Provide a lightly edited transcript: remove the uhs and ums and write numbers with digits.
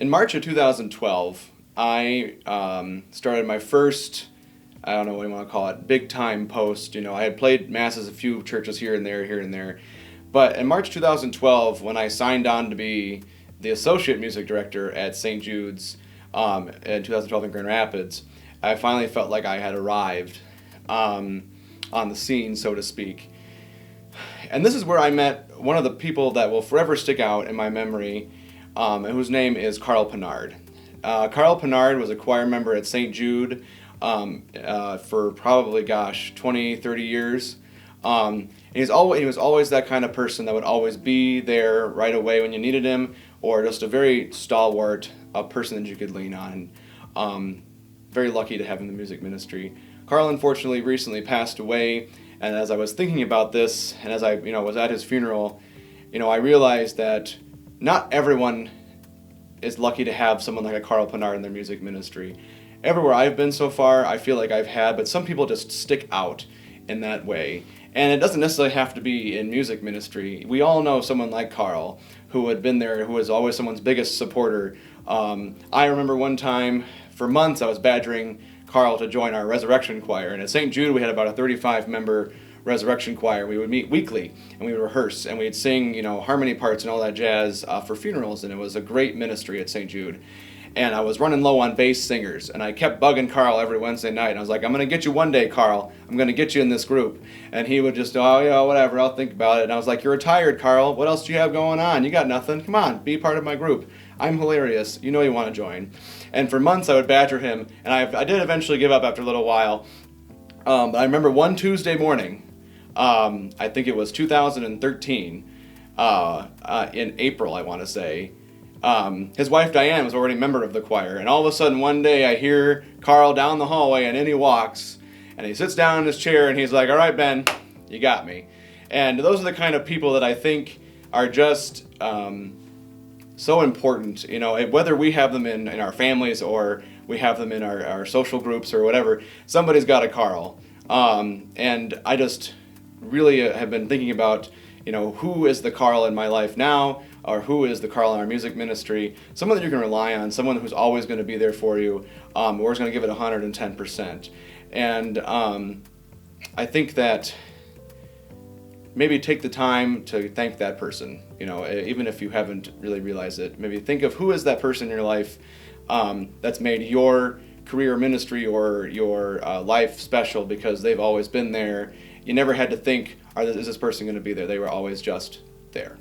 In March of 2012, I started my first, I don't know what you want to call it, big time post. You know, I had played masses a few churches here and there. But in March 2012, when I signed on to be the associate music director at St. Jude's in 2012 in Grand Rapids, I finally felt like I had arrived on the scene, so to speak. And this is where I met one of the people that will forever stick out in my memory, whose name is Carl Pinard. Carl Pinard was a choir member at St. Jude for probably, 20, 30 years. He was always that kind of person that would always be there right away when you needed him, or just a very stalwart person that you could lean on. Very lucky to have him in the music ministry. Carl, unfortunately, recently passed away, and as I was thinking about this, and as I was at his funeral, I realized that not everyone is lucky to have someone like a Carl Pinard in their music ministry. Everywhere I've been so far, I feel like I've had, but some people just stick out in that way. And it doesn't necessarily have to be in music ministry. We all know someone like Carl who had been there, who was always someone's biggest supporter. I remember one time, for months, I was badgering Carl to join our Resurrection Choir. And at St. Jude, we had about a 35-member Resurrection Choir. We would meet weekly, and we would rehearse, and we'd sing, harmony parts and all that jazz for funerals, and it was a great ministry at St. Jude. And I was running low on bass singers, and I kept bugging Carl every Wednesday night. And I was like, I'm going to get you one day, Carl. I'm going to get you in this group. And he would just, oh, yeah, whatever, I'll think about it. And I was like, you're retired, Carl. What else do you have going on? You got nothing. Come on, be part of my group. I'm hilarious. You know you want to join. And for months, I would badger him. And I did eventually give up after a little while. But I remember one Tuesday morning, I think it was 2013, in April, I want to say. His wife Diane was already a member of the choir, and all of a sudden one day I hear Carl down the hallway, and in he walks, and he sits down in his chair, and he's like, all right, Ben, you got me. And those are the kind of people that I think are just so important, whether we have them in our families or we have them in our social groups or whatever, somebody's got a Carl. And I just really have been thinking about, who is the Carl in my life now, or who is the Carl in our music ministry, someone that you can rely on, someone who's always going to be there for you, or is going to give it 110%. And I think that maybe take the time to thank that person, even if you haven't really realized it. Maybe think of who is that person in your life that's made your career ministry or your life special, because they've always been there. You never had to think, is this person going to be there? They were always just there.